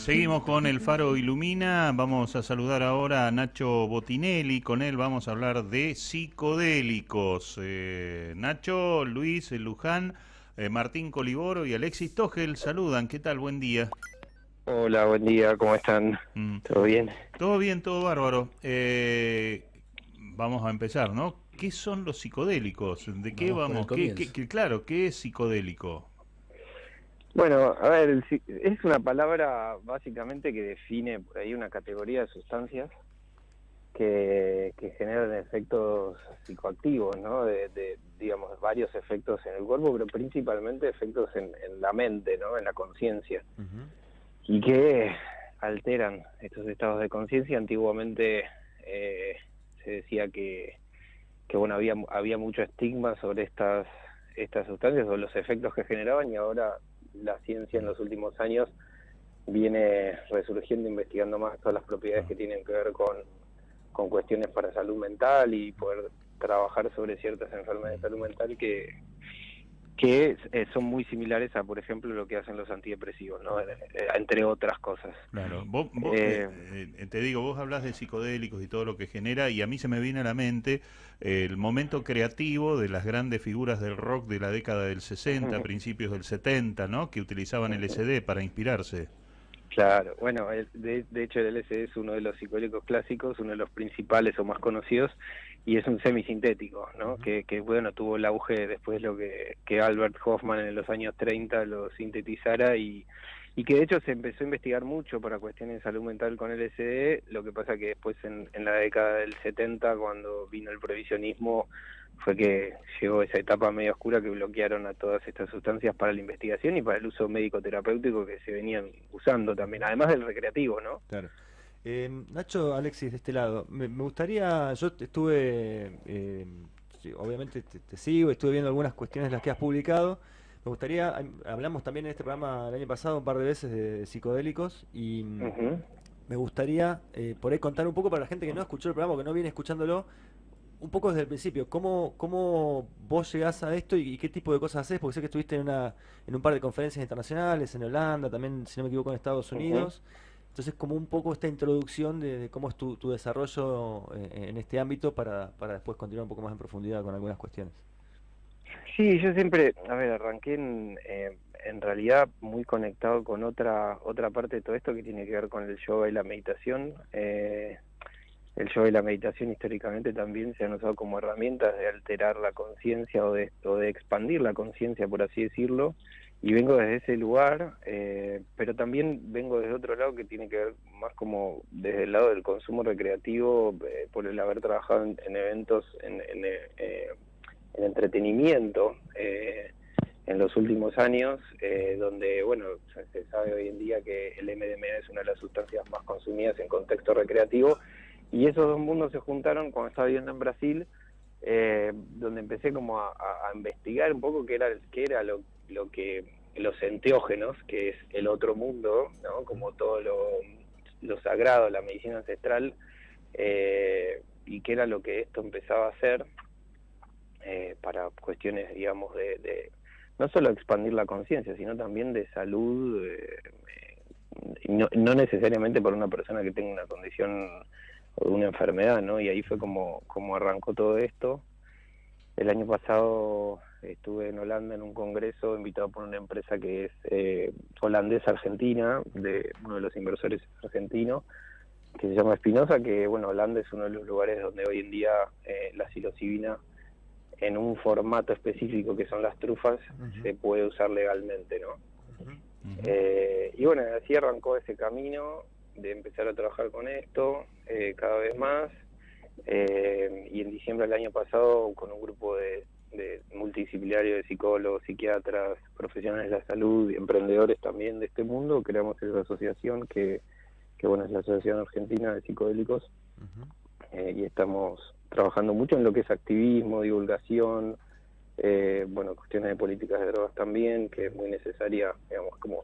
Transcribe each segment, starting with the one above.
Seguimos con El Faro Ilumina. Vamos a saludar ahora a Nacho Botinelli. Con él vamos a hablar de psicodélicos. Nacho, Luis Luján, Martín Coliboro y Alexis Togel saludan. ¿Qué tal? Buen día. Hola, buen día, ¿cómo están? Mm, ¿Todo bien? Todo bien, todo bárbaro. Vamos a empezar, ¿no? ¿Qué son los psicodélicos? ¿De qué Vamos por el vamos? comienzo. Claro, ¿qué es psicodélico? Bueno, a ver, es una palabra básicamente que define por ahí una categoría de sustancias que generan efectos psicoactivos, ¿no? Digamos, varios efectos en el cuerpo, pero principalmente efectos en la mente, ¿no? En la conciencia. Ujú. Y que alteran estos estados de conciencia. Antiguamente se decía que bueno, había mucho estigma sobre estas sustancias o los efectos que generaban, y ahora la ciencia en los últimos años viene resurgiendo, investigando más todas las propiedades Ah. que tienen que ver con cuestiones para salud mental y poder trabajar sobre ciertas enfermedades de salud mental que son muy similares a, por ejemplo, lo que hacen los antidepresivos, ¿no? Entre otras cosas. Claro, Eh, te digo, vos hablas de psicodélicos y todo lo que genera, y a mí se me viene a la mente el momento creativo de las grandes figuras del rock de la década del 60, principios del 70, ¿no? Que utilizaban LSD para inspirarse. Claro, bueno, de hecho el LSD es uno de los psicodélicos clásicos, uno de los principales o más conocidos, y es un semisintético, ¿no? Ujú. Que bueno, tuvo el auge después lo que Albert Hoffman en los años 30 lo sintetizara, y que de hecho se empezó a investigar mucho para cuestiones de salud mental con LSD. Lo que pasa que después en la década del 70, cuando vino el prohibicionismo, fue que llegó esa etapa medio oscura que bloquearon a todas estas sustancias para la investigación y para el uso médico-terapéutico que se venían usando también, además del recreativo, ¿no? Claro. Nacho, Alexis, de este lado, me gustaría, estuve, sí, obviamente te sigo, estuve viendo algunas cuestiones de las que has publicado. Me gustaría, hablamos también en este programa el año pasado un par de veces de psicodélicos y Ujú. me gustaría por ahí contar un poco para la gente que no escuchó el programa, o que no viene escuchándolo, un poco desde el principio, ¿cómo vos llegás a esto y qué tipo de cosas haces? Porque sé que estuviste en un par de conferencias internacionales, en Holanda, también, si no me equivoco, en Estados Ujú. Unidos. Entonces, como un poco esta introducción de cómo es tu desarrollo en este ámbito para después continuar un poco más en profundidad con algunas cuestiones. Sí, yo siempre, a ver, arranqué en realidad muy conectado con otra parte de todo esto que tiene que ver con el yoga y la meditación. El yoga y la meditación históricamente también se han usado como herramientas de alterar la conciencia o de expandir la conciencia, por así decirlo, y vengo desde ese lugar, pero también vengo desde otro lado que tiene que ver más como desde el lado del consumo recreativo, por el haber trabajado en eventos, en entretenimiento, en los últimos años, donde, bueno, se sabe hoy en día que el MDMA es una de las sustancias más consumidas en contexto recreativo, y esos dos mundos se juntaron cuando estaba viviendo en Brasil, donde empecé como a investigar un poco qué era lo que los enteógenos, que es el otro mundo, ¿no? Como todo lo sagrado, la medicina ancestral, y qué era lo que esto empezaba a hacer, para cuestiones, digamos, de no solo expandir la conciencia, sino también de salud, no necesariamente para una persona que tenga una condición o una enfermedad, ¿no? Y ahí fue como arrancó todo esto. El año pasado estuve en Holanda en un congreso invitado por una empresa que es holandesa argentina, de uno de los inversores argentinos, que se llama Espinosa, que bueno, Holanda es uno de los lugares donde hoy en día la psilocibina en un formato específico que son las trufas Ujú, se puede usar legalmente, ¿no? ujú. Ujú. Y bueno, así arrancó ese camino de empezar a trabajar con esto cada vez más, y en diciembre del año pasado, con un grupo de multidisciplinario de psicólogos, psiquiatras, profesionales de la salud y emprendedores también de este mundo, creamos esa asociación que bueno, es la Asociación Argentina de Psicodélicos, Ujú. y estamos trabajando mucho en lo que es activismo, divulgación, bueno, cuestiones de políticas de drogas también, que es muy necesaria, digamos, como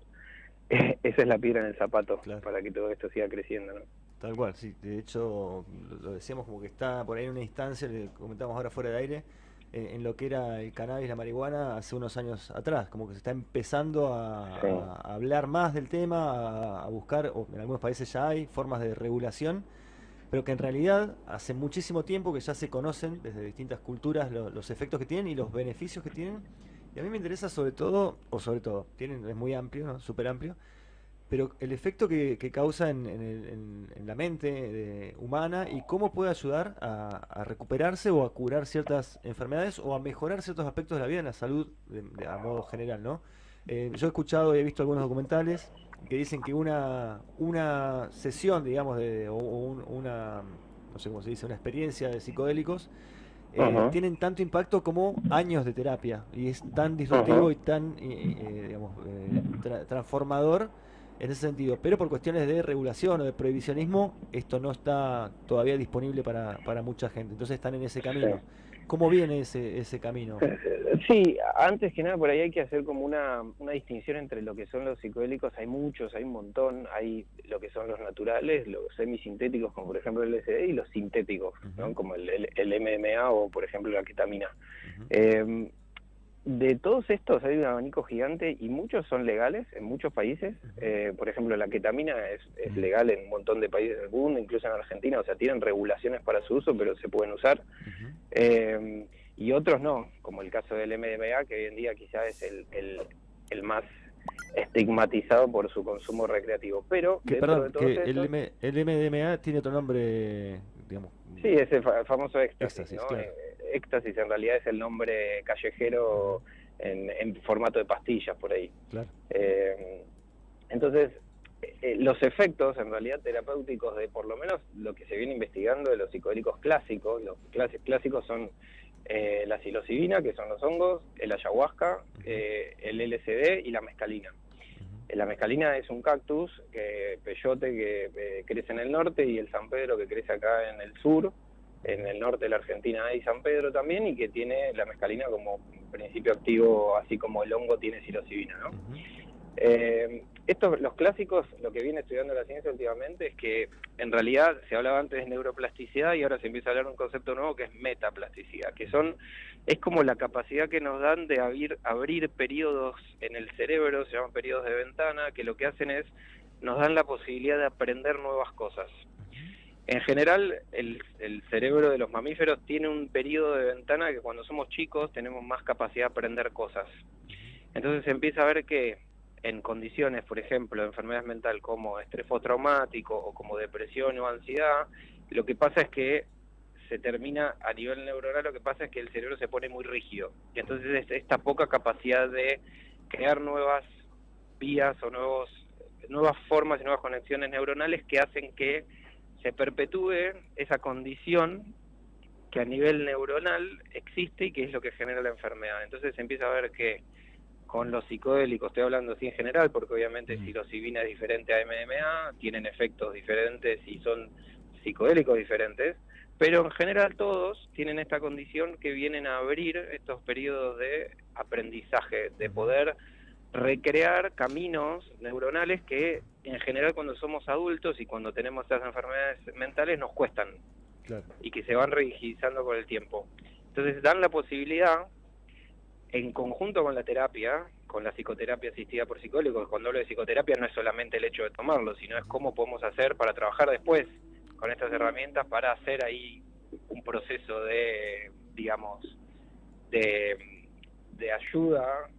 esa es la piedra en el zapato Claro, para que todo esto siga creciendo, ¿no? tal cual, sí. De hecho, lo decíamos como que está por ahí en una instancia, le comentamos ahora fuera de aire, en lo que era el cannabis, la marihuana, hace unos años atrás. Como que se está empezando Sí. a hablar más del tema, a buscar, o en algunos países ya hay formas de regulación, pero que en realidad hace muchísimo tiempo que ya se conocen desde distintas culturas los efectos que tienen y los beneficios que tienen. Y a mí me interesa tienen, es muy amplio, ¿no? Súper amplio, pero el efecto que causa en la mente humana y cómo puede ayudar a recuperarse o a curar ciertas enfermedades o a mejorar ciertos aspectos de la vida en la salud a modo general, ¿no? Yo he escuchado y he visto algunos documentales que dicen que una sesión, digamos, una, no sé cómo se dice, una experiencia de psicodélicos, Ajá, tienen tanto impacto como años de terapia y es tan ajá. disruptivo y tan, digamos, transformador en ese sentido. Pero por cuestiones de regulación o de prohibicionismo, esto no está todavía disponible para mucha gente. Entonces están en ese Sí. camino. ¿Cómo viene ese camino? Sí, antes que nada por ahí hay que hacer como una distinción entre lo que son los psicodélicos, hay muchos, hay un montón, hay lo que son los naturales, los semisintéticos como por ejemplo el LSD y los sintéticos, ¿no? Ujú, Como el MDMA o por ejemplo la ketamina. ujú, Eh, de todos estos hay un abanico gigante y muchos son legales en muchos países. ujú, Por ejemplo, la ketamina es legal en un montón de países del mundo, incluso en Argentina, o sea, tienen regulaciones para su uso, pero se pueden usar. ujú. Eh, y otros no, como el caso del MDMA, que hoy en día quizás es el más estigmatizado por su consumo recreativo. Pero Que, dentro de perdón, todos que estos, el MDMA tiene otro nombre, digamos, sí, ese famoso éxtasis, éxtasis, ¿no? claro, Éxtasis en realidad es el nombre ujú, callejero en formato de pastillas por ahí. claro. Eh, entonces, los efectos en realidad terapéuticos de por lo menos lo que se viene investigando de los psicodélicos clásicos, los clásicos son la psilocibina, que son los hongos, el ayahuasca, Ujú, el LSD y la mescalina. ujú, La mescalina es un cactus, peyote, que crece en el norte, y el San Pedro, que crece acá en el sur. En ujú, el norte de la Argentina hay San Pedro también, y que tiene la mescalina como principio activo, así como el hongo tiene psilocibina, ¿no? ujú, Los clásicos, lo que viene estudiando la ciencia últimamente es que en realidad se hablaba antes de neuroplasticidad y ahora se empieza a hablar de un concepto nuevo que es metaplasticidad, es como la capacidad que nos dan de abrir periodos en el cerebro, se llaman periodos de ventana, que lo que hacen es, nos dan la posibilidad de aprender nuevas cosas. ujú, En general, el cerebro de los mamíferos tiene un periodo de ventana que cuando somos chicos tenemos más capacidad de aprender cosas. ujú, Entonces se empieza a ver que en condiciones, por ejemplo, de enfermedades mental como estrés postraumático o como depresión o ansiedad, lo que pasa es que se termina a nivel neuronal, lo que pasa es que el cerebro se pone muy rígido. Y entonces es esta poca capacidad de crear nuevas vías o nuevas formas y nuevas conexiones neuronales que hacen que se perpetúe esa condición que a nivel neuronal existe y que es lo que genera la enfermedad. Entonces se empieza a ver que con los psicodélicos, estoy hablando así en general, porque obviamente ujú. psilocibina es diferente a MDMA, tienen efectos diferentes y son psicodélicos diferentes, pero en general todos tienen esta condición que vienen a abrir estos periodos de aprendizaje, de Ujú, poder recrear caminos neuronales que en general cuando somos adultos y cuando tenemos estas enfermedades mentales nos cuestan claro. y que se van rigidizando con el tiempo. Entonces dan la posibilidad, en conjunto con la terapia, con la psicoterapia asistida por psicólogos. Cuando hablo de psicoterapia no es solamente el hecho de tomarlo, sino es Ujú, cómo podemos hacer para trabajar después con estas herramientas para hacer ahí un proceso de, digamos, de ayuda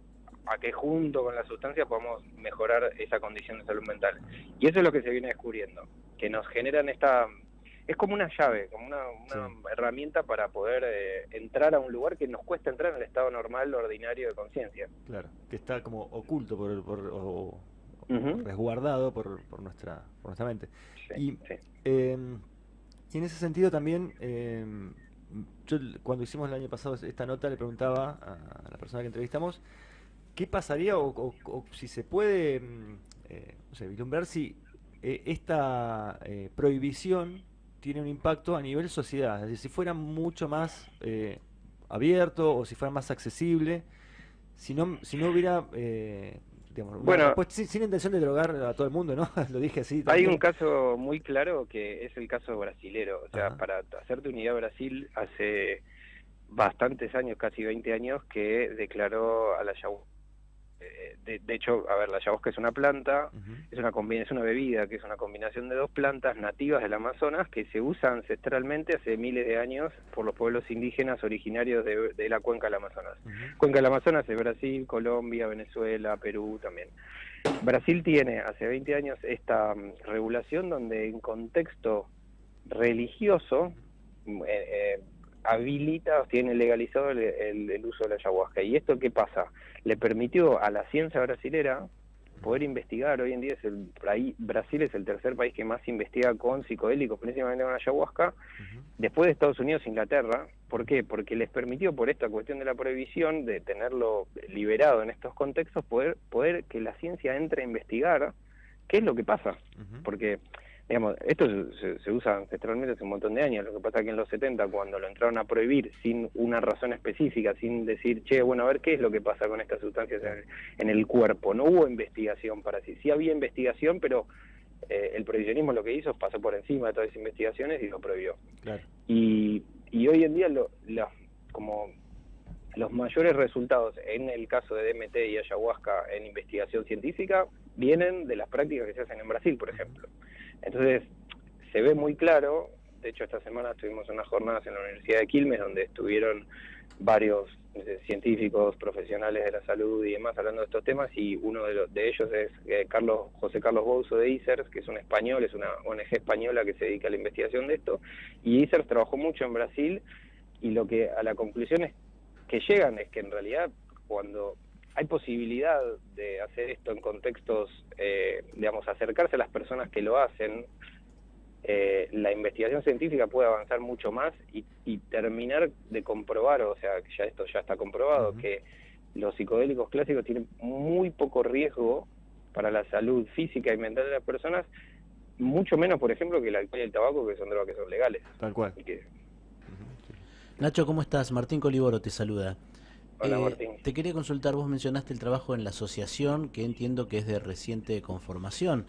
a que junto con la sustancia podamos mejorar esa condición de salud mental. Y eso es lo que se viene descubriendo, que nos generan esta... Es como una llave, como sí, una herramienta para poder entrar a un lugar que nos cuesta entrar en el estado normal, ordinario de conciencia. claro. Que está como oculto o Ujú. resguardado por nuestra mente. Sí, Y, sí. em, y en ese sentido también, yo cuando hicimos el año pasado esta nota le preguntaba a la persona que entrevistamos qué pasaría o si se puede, no sé, vislumbrar si esta prohibición tiene un impacto a nivel sociedad, es decir, si fuera mucho más abierto o si fuera más accesible, si no hubiera, digamos, Bueno, después sin intención de drogar a todo el mundo, ¿no? Lo dije así hay un también. caso muy claro que es el caso brasilero. O sea, Ajá. para hacerte una idea, Brasil hace bastantes años, casi 20 años, que declaró a la ayahuasca. De hecho, a ver, la ayahuasca es una planta, es una bebida que es una combinación de dos plantas nativas del Amazonas que se usa ancestralmente hace miles de años por los pueblos indígenas originarios de la cuenca del Amazonas. Cuenca del Amazonas es Brasil, Colombia, Venezuela, Perú también. Brasil tiene hace 20 años esta regulación donde en contexto religioso habilita, tiene legalizado el uso de la ayahuasca. ¿Y esto qué pasa? Le permitió a la ciencia brasilera poder investigar. Hoy en día Brasil es el tercer país que más investiga con psicodélicos, principalmente con ayahuasca, después de Estados Unidos e Inglaterra. ¿Por qué? Porque les permitió, por esta cuestión de la prohibición, de tenerlo liberado en estos contextos, poder que la ciencia entre a investigar qué es lo que pasa. Porque digamos, esto se usa ancestralmente hace un montón de años. Lo que pasa es que en los 70, cuando lo entraron a prohibir sin una razón específica, sin decir, che, bueno, a ver qué es lo que pasa con estas sustancias en el cuerpo, no hubo investigación para sí. Sí había investigación, pero el prohibicionismo lo que hizo es pasar por encima de todas esas investigaciones y lo prohibió. Claro. Y hoy en día como los mayores resultados en el caso de DMT y ayahuasca en investigación científica vienen de las prácticas que se hacen en Brasil, por ejemplo. Entonces, se ve muy claro. De hecho, esta semana tuvimos unas jornadas en la Universidad de Quilmes donde estuvieron varios científicos, profesionales de la salud y demás hablando de estos temas, y uno de ellos es José Carlos Bouso de ICERS, que es un español, es una ONG española que se dedica a la investigación de esto, y ICERS trabajó mucho en Brasil, y lo que a la conclusión es que llegan es que en realidad cuando hay posibilidad de hacer esto en contextos, digamos, acercarse a las personas que lo hacen, la investigación científica puede avanzar mucho más y terminar de comprobar, o sea, que esto ya está comprobado, que los psicodélicos clásicos tienen muy poco riesgo para la salud física y mental de las personas, mucho menos, por ejemplo, que el alcohol y el tabaco, que son drogas que son legales. Tal cual. Nacho, ¿cómo estás? Martín Coliboro te saluda. Hola, Martín. Te quería consultar, vos mencionaste el trabajo en la asociación, que entiendo que es de reciente conformación.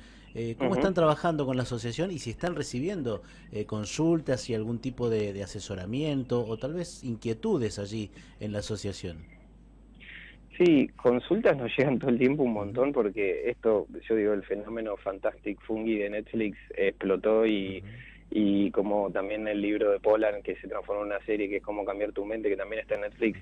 ¿Cómo están trabajando con la asociación y si están recibiendo consultas y algún tipo de asesoramiento o tal vez inquietudes allí en la asociación? Sí, consultas nos llegan todo el tiempo un montón porque esto, yo digo, el fenómeno Fantastic Fungi de Netflix explotó y como también el libro de Pollan, que se transformó en una serie que es Cómo cambiar tu mente, que también está en Netflix,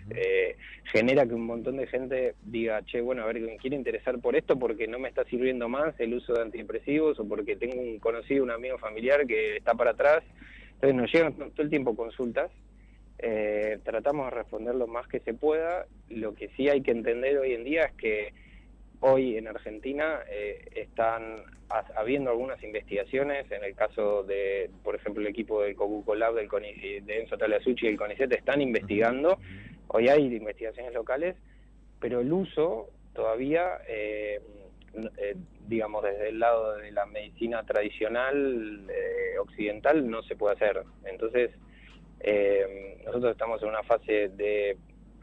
genera que un montón de gente diga, che, bueno, a ver, me quiero interesar por esto porque no me está sirviendo más el uso de antidepresivos o porque tengo un conocido, un amigo familiar que está para atrás. Entonces nos llegan todo el tiempo consultas. Tratamos de responder lo más que se pueda. Lo que sí hay que entender hoy en día es que hoy en Argentina están habiendo algunas investigaciones. En el caso de, por ejemplo, el equipo del Cocuco Lab del de Enzo Talasucci y el CONICET están investigando. Hoy hay investigaciones locales, pero el uso todavía, digamos, desde el lado de la medicina tradicional occidental no se puede hacer. Entonces, nosotros estamos en una fase de,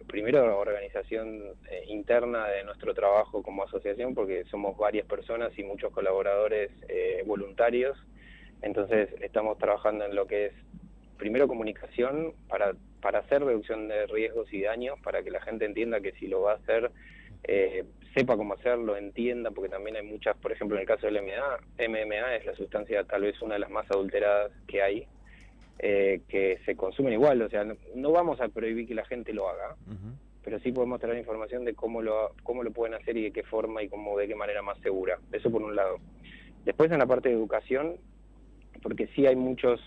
primero, organización interna de nuestro trabajo como asociación, porque somos varias personas y muchos colaboradores voluntarios. Entonces estamos trabajando en lo que es, primero, comunicación para hacer reducción de riesgos y daños, para que la gente entienda que si lo va a hacer, sepa cómo hacerlo, entienda, porque también hay muchas, por ejemplo, en el caso del MMA es la sustancia tal vez una de las más adulteradas que hay, que se consumen igual. O sea, no vamos a prohibir que la gente lo haga, pero sí podemos traer información de cómo lo pueden hacer y de qué forma y de qué manera más segura. Eso por un lado. Después, en la parte de educación, porque sí hay muchos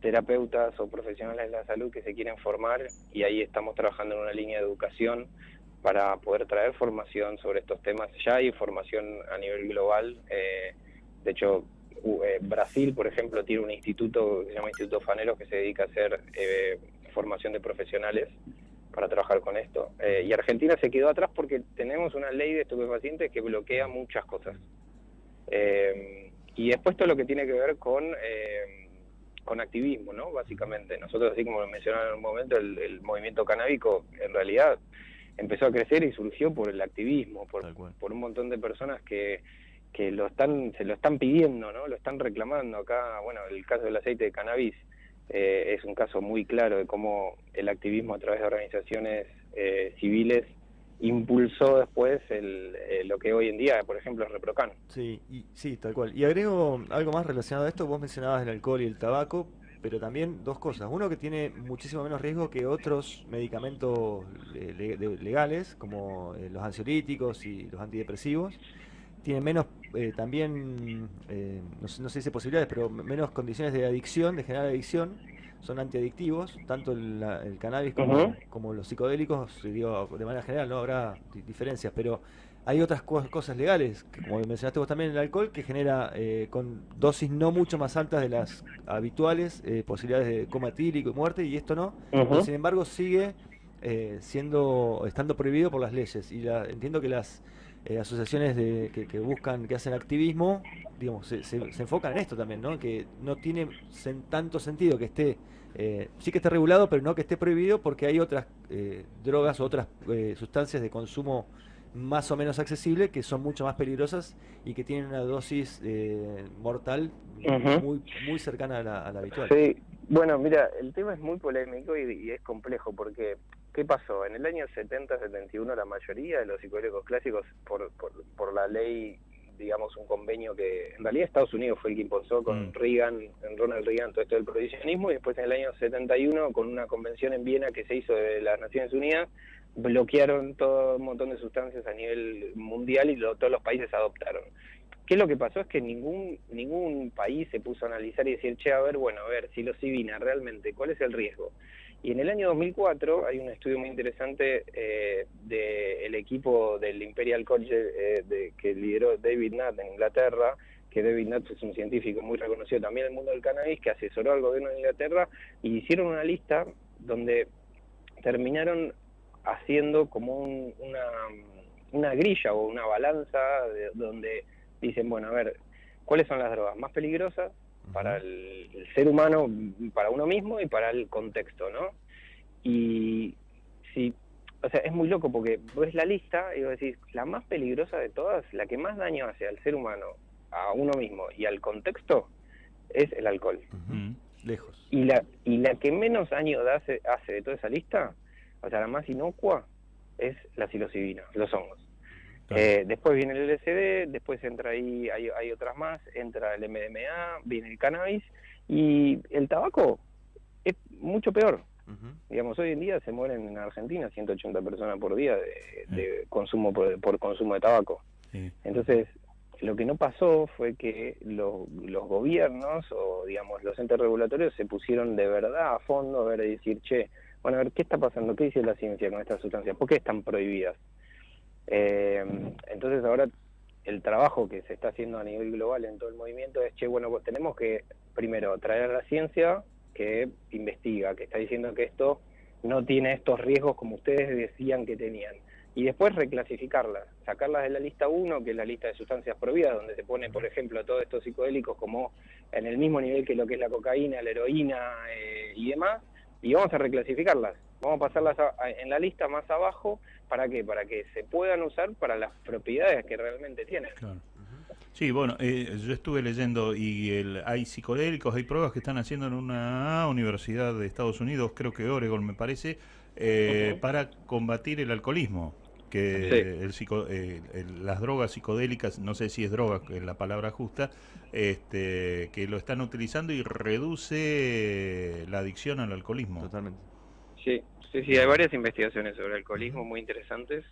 terapeutas o profesionales de la salud que se quieren formar, y ahí estamos trabajando en una línea de educación para poder traer formación sobre estos temas. Ya hay formación a nivel global. De hecho, Brasil, por ejemplo, tiene un instituto que se llama Instituto Faneros, que se dedica a hacer formación de profesionales para trabajar con esto. Y Argentina se quedó atrás porque tenemos una ley de estupefacientes que bloquea muchas cosas. Y después todo lo que tiene que ver con activismo, ¿no? Básicamente. Nosotros, así como lo mencionaba en un momento, el movimiento canábico en realidad empezó a crecer y surgió por el activismo, por un montón de personas que se lo están pidiendo, ¿no? Lo están reclamando. Acá, bueno, el caso del aceite de cannabis es un caso muy claro de cómo el activismo a través de organizaciones civiles impulsó después lo que hoy en día, por ejemplo, es ReproCan. Sí, sí, tal cual. Y agrego algo más relacionado a esto. Vos mencionabas el alcohol y el tabaco, pero también dos cosas. Uno, que tiene muchísimo menos riesgo que otros medicamentos legales, como los ansiolíticos y los antidepresivos. Tienen menos, también, no sé si dice posibilidades, pero menos condiciones de adicción, de generar adicción. Son antiadictivos, tanto el cannabis como los psicodélicos, digo, de manera general, no habrá diferencias, pero hay otras cosas legales, que como mencionaste vos también, el alcohol, que genera con dosis no mucho más altas de las habituales, posibilidades de coma etílico y muerte, y esto no, pero sin embargo sigue estando prohibido por las leyes. Y entiendo que las asociaciones que buscan, que hacen activismo, digamos, se enfocan en esto también, ¿no? Que no tiene tanto sentido que esté, sí que esté regulado, pero no que esté prohibido, porque hay otras drogas o otras sustancias de consumo más o menos accesible que son mucho más peligrosas y que tienen una dosis mortal muy cercana a la habitual. Sí, bueno, mira, el tema es muy polémico y es complejo porque ¿qué pasó? En el año 70-71 la mayoría de los psicodélicos clásicos, por la ley, digamos, un convenio que en realidad Estados Unidos fue el que impulsó con Reagan, en Ronald Reagan, todo esto del prohibicionismo, y después en el año 71 con una convención en Viena que se hizo de las Naciones Unidas, bloquearon todo un montón de sustancias a nivel mundial y todos los países adoptaron. ¿Qué es lo que pasó? Es que ningún país se puso a analizar y decir, che, a ver, psilocibina, realmente, ¿cuál es el riesgo? Y en el año 2004 hay un estudio muy interesante del equipo del Imperial College que lideró David Nutt en Inglaterra, que David Nutt es un científico muy reconocido también en el mundo del cannabis, que asesoró al gobierno de Inglaterra, y hicieron una lista donde terminaron haciendo como una grilla o una balanza donde dicen, bueno, a ver, ¿cuáles son las drogas más peligrosas para el ser humano, para uno mismo y para el contexto, ¿no? Y sí, o sea, es muy loco porque ves la lista y vos decís, la más peligrosa de todas, la que más daño hace al ser humano, a uno mismo y al contexto, es el alcohol. Lejos. Y la que menos daño hace de toda esa lista, o sea, la más inocua, es la psilocibina, los hongos. Después viene el LSD, después entra ahí, hay otras más, entra el MDMA, viene el cannabis, y el tabaco es mucho peor. Digamos, hoy en día se mueren en Argentina 180 personas por día de consumo por consumo de tabaco. Entonces, lo que no pasó fue que los gobiernos o, digamos, los entes regulatorios se pusieron de verdad a fondo a ver y decir, che, bueno, a ver, ¿qué está pasando? ¿Qué dice la ciencia con estas sustancias? ¿Por qué están prohibidas? Entonces ahora el trabajo que se está haciendo a nivel global en todo el movimiento es, che, bueno, pues tenemos que primero traer a la ciencia que investiga, que está diciendo que esto no tiene estos riesgos como ustedes decían que tenían, y después reclasificarlas, sacarlas de la lista 1, que es la lista de sustancias prohibidas, donde se pone, por ejemplo, todos estos psicodélicos como en el mismo nivel que lo que es la cocaína, la heroína y demás, y vamos a reclasificarlas. Vamos a pasarlas en la lista más abajo. ¿Para qué? Para que se puedan usar para las propiedades que realmente tienen. Claro. Sí, bueno, yo estuve leyendo y hay psicodélicos, hay pruebas que están haciendo en una universidad de Estados Unidos, creo que Oregon me parece, para combatir el alcoholismo. Que las drogas psicodélicas, no sé si es droga, es la palabra justa, que lo están utilizando y reduce la adicción al alcoholismo. Totalmente. Sí, hay varias investigaciones sobre alcoholismo muy interesantes.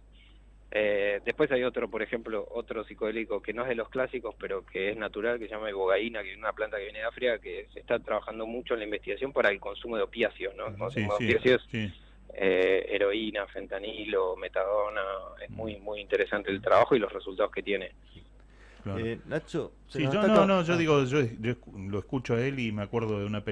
Después hay por ejemplo, otro psicodélico que no es de los clásicos, pero que es natural, que se llama ibogaína, que es una planta que viene de África, que se está trabajando mucho en la investigación para el consumo de opiáceos, ¿no? Opiáceos, heroína, fentanilo, metadona. Es muy interesante el trabajo y los resultados que tiene. Claro. Nacho, yo digo, yo lo escucho a él y me acuerdo de una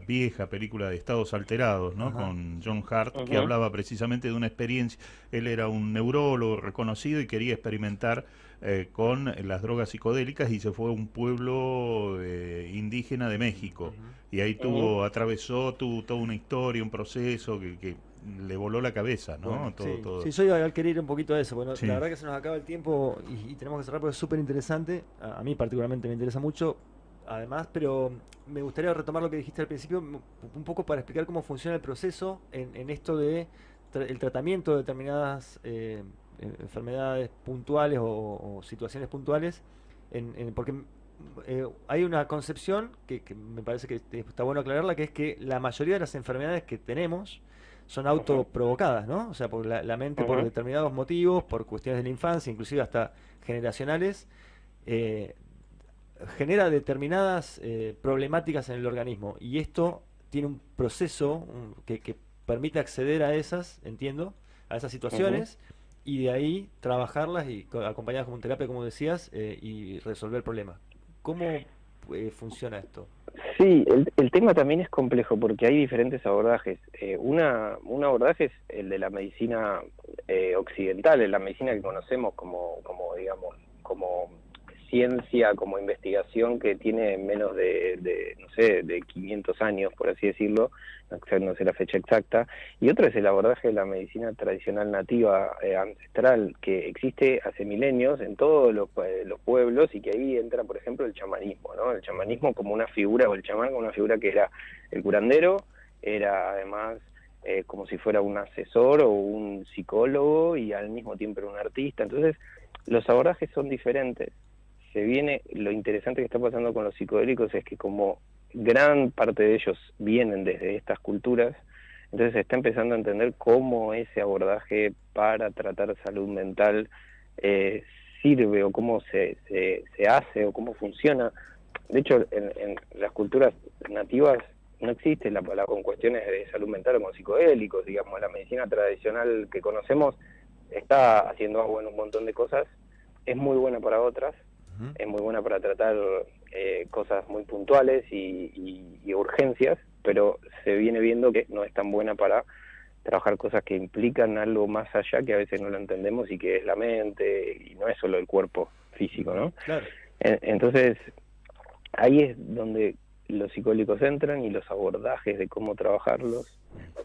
vieja película de Estados Alterados, ¿no? Con John Hart, que hablaba precisamente de una experiencia. Él era un neurólogo reconocido y quería experimentar con las drogas psicodélicas y se fue a un pueblo indígena de México y ahí atravesó toda una historia, un proceso que le voló la cabeza, ¿no? Bueno, todo. Sí, yo iba a querer ir un poquito de eso. Bueno, la verdad que se nos acaba el tiempo y tenemos que cerrar porque es súper interesante. A mí particularmente me interesa mucho. además, pero me gustaría retomar lo que dijiste al principio, un poco para explicar cómo funciona el proceso en esto de el tratamiento de determinadas enfermedades puntuales o situaciones puntuales, porque hay una concepción que me parece que está bueno aclararla, que es que la mayoría de las enfermedades que tenemos son autoprovocadas, ¿no? O sea, por la mente, por determinados motivos, por cuestiones de la infancia, inclusive hasta generacionales, genera determinadas problemáticas en el organismo. Y esto tiene un proceso que permite acceder a esas, entiendo, a esas situaciones, y de ahí trabajarlas y acompañadas con terapia, como decías, y resolver el problema. ¿Cómo funciona esto? Sí, el tema también es complejo porque hay diferentes abordajes. Un abordaje es el de la medicina occidental, la medicina que conocemos como digamos, como ciencia, como investigación que tiene menos no sé, de 500 años, por así decirlo, no sé la fecha exacta, y otro es el abordaje de la medicina tradicional nativa, ancestral, que existe hace milenios en todos los pueblos, y que ahí entra, por ejemplo, el chamanismo, ¿no? El chamanismo como una figura, o el chamán como una figura que era el curandero, era además como si fuera un asesor o un psicólogo, y al mismo tiempo era un artista. Entonces, los abordajes son diferentes. Lo interesante que está pasando con los psicodélicos es que como gran parte de ellos vienen desde estas culturas, entonces se está empezando a entender cómo ese abordaje para tratar salud mental sirve, o cómo se hace, o cómo funciona. De hecho, en las culturas nativas no existe con cuestiones de salud mental o con psicodélicos, digamos. La medicina tradicional que conocemos está haciendo agua en un montón de cosas, es muy buena para otras, es muy buena para tratar cosas muy puntuales y urgencias, pero se viene viendo que no es tan buena para trabajar cosas que implican algo más allá, que a veces no lo entendemos, y que es la mente, y no es solo el cuerpo físico, ¿no? Claro. Entonces, ahí es donde los psicodélicos entran, y los abordajes de cómo trabajarlos.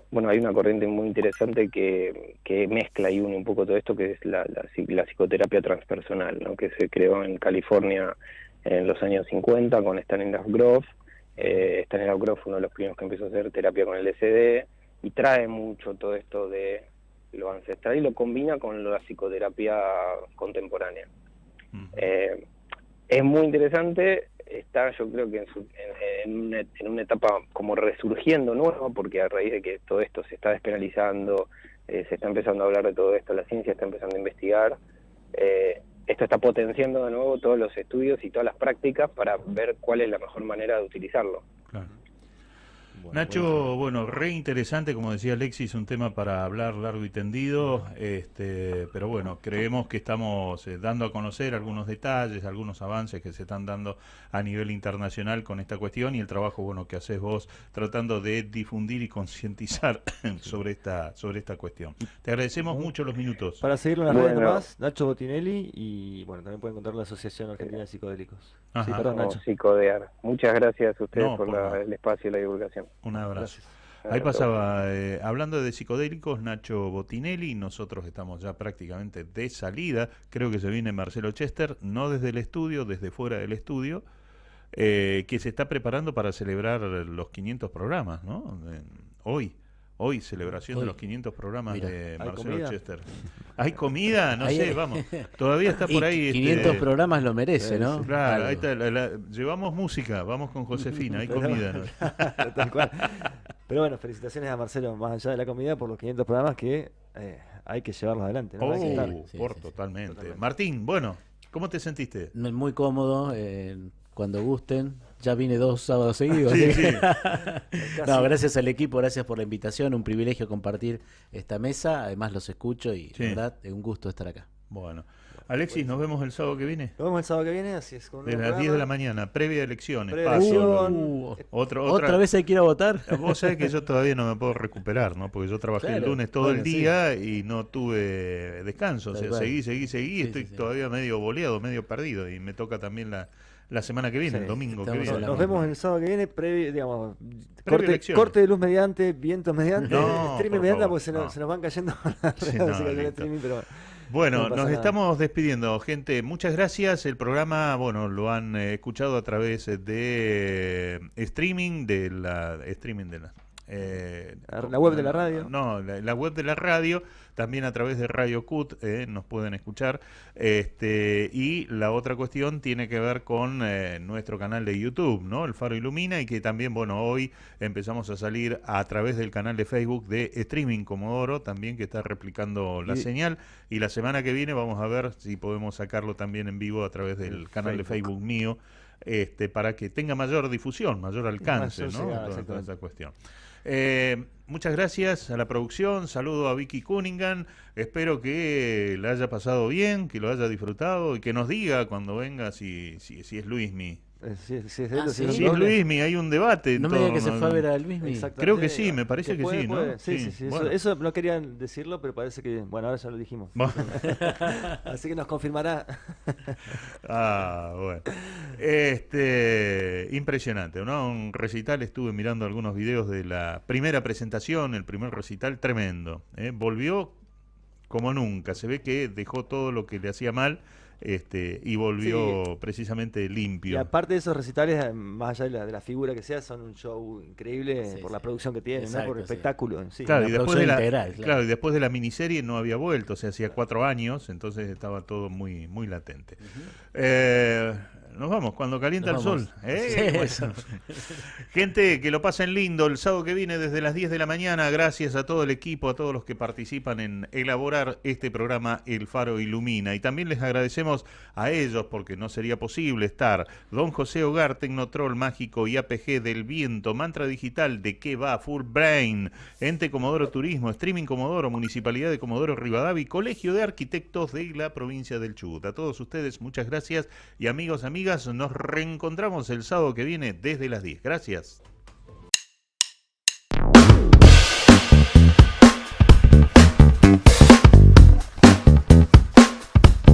Bueno, hay una corriente muy interesante que mezcla y une un poco todo esto, que es la psicoterapia transpersonal, ¿no? Que se creó en California en los años 50 con Stanislav Grof. Stanislav Grof fue uno de los primeros que empezó a hacer terapia con LSD, y trae mucho todo esto de lo ancestral y lo combina con la psicoterapia contemporánea. Es muy interesante. Está, yo creo que en una etapa como resurgiendo nueva, porque a raíz de que todo esto se está despenalizando, se está empezando a hablar de todo esto, la ciencia está empezando a investigar, esto está potenciando de nuevo todos los estudios y todas las prácticas para ver cuál es la mejor manera de utilizarlo. Claro. Nacho, bueno, re interesante, como decía Alexis, un tema para hablar largo y tendido, pero bueno, creemos que estamos dando a conocer algunos detalles, algunos avances que se están dando a nivel internacional con esta cuestión, y el trabajo bueno que haces vos tratando de difundir y concientizar sobre esta cuestión. Te agradecemos mucho los minutos. Para seguirlo en las redes nomás, Nacho Botinelli, y bueno, también pueden encontrar la Asociación Argentina de Psicodélicos. Ajá. Sí, perdón, Nacho. Psicodear. Muchas gracias a ustedes por el espacio y la divulgación. Un abrazo. Gracias. Ahí pasaba, hablando de psicodélicos, Nacho Botinelli. Nosotros estamos ya prácticamente de salida. Creo que se viene Marcelo Chester, no desde el estudio, desde fuera del estudio, que se está preparando para celebrar los 500 programas, ¿no? Hoy, celebración de los 500 programas. Mira, de Marcelo comida? Chester. ¿Hay comida? No sé, vamos. Todavía está por ahí. 500 programas lo merece, ¿no? Claro, ahí está. Llevamos música, vamos con Josefina, hay comida, ¿no? Tal cual. Pero bueno, felicitaciones a Marcelo, más allá de la comida, por los 500 programas que hay que llevarlos adelante, ¿no? Totalmente. Martín, bueno, ¿cómo te sentiste? Muy cómodo, cuando gusten. Ya vine 2 sábados seguidos. Sí. No, gracias al equipo, gracias por la invitación. Un privilegio compartir esta mesa. Además los escucho y la verdad es un gusto estar acá. Bueno. Alexis, nos vemos el sábado que viene. Nos vemos el sábado que viene, así es. De las 10 de la mañana, previa a elecciones. ¿Otra vez hay que ir a votar? Vos sabés que yo todavía no me puedo recuperar, ¿no? Porque yo trabajé el lunes todo el día y no tuve descanso. O sea, seguí. Estoy todavía medio boleado, medio perdido. Y me toca también la semana que viene, el domingo que viene. Nos vemos el sábado que viene, digamos, corte de luz mediante, vientos mediante, streaming mediante, porque se nos van cayendo las redes, pero Bueno, No pasa nos nada. estamos despidiendo, gente. Muchas gracias. El programa, bueno, lo han escuchado a través de streaming de la La web de la radio. No, la web de la radio, también a través de Radio CUT nos pueden escuchar. Y la otra cuestión tiene que ver con nuestro canal de YouTube, ¿no? El Faro Ilumina, y que también, bueno, hoy empezamos a salir a través del canal de Facebook de Streaming Comodoro, también que está replicando la señal. Y la semana que viene vamos a ver si podemos sacarlo también en vivo a través del canal de Facebook mío, para que tenga mayor difusión, mayor alcance, Mayor ¿no? llegada, Toda exactamente. esa cuestión. Muchas gracias a la producción, saludo a Vicky Cunningham, espero que la haya pasado bien, que lo haya disfrutado y que nos diga cuando venga si es Luismi. Si es de él Ah, o si es sí. Si es doble. Luismi, hay un debate. en No me diga torno que se a- fue a ver a Luismi. Exactamente. Creo que sí, me parece que sí, ¿no? Sí, Sí, sí. bueno. Eso no querían decirlo, pero parece que, bueno, ahora ya lo dijimos. Bueno. Así que nos confirmará. Ah, bueno. Impresionante, ¿no? Un recital, estuve mirando algunos videos de la primera presentación, el primer recital, tremendo. Volvió como nunca, se ve que dejó todo lo que le hacía mal, y volvió precisamente Y limpio. aparte de esos recitales, más allá de la figura que sea, son un show increíble Sí, por sí. la producción que tienen, ¿no? Exacto, Por el sí. espectáculo en sí. Claro, Una y después producción de integral, claro. claro, y después de la miniserie no había vuelto, o sea, hacía 4 años, entonces estaba todo muy, muy latente. Nos vamos, cuando calienta Nos el vamos. sol. Sí, Bueno. eso. Gente, que lo pasen lindo el sábado que viene desde las 10 de la mañana. Gracias a todo el equipo, a todos los que participan en elaborar este programa El Faro Ilumina. Y también les agradecemos a ellos porque no sería posible estar. Don José Hogar, Tecnotrol Mágico y APG del Viento, Mantra Digital, ¿De qué va? Full Brain, Ente Comodoro Turismo, Streaming Comodoro, Municipalidad de Comodoro Rivadavia y Colegio de Arquitectos de la provincia del Chubut. A todos ustedes, muchas gracias. Y amigos, amigas, nos reencontramos el sábado que viene desde las 10. Gracias.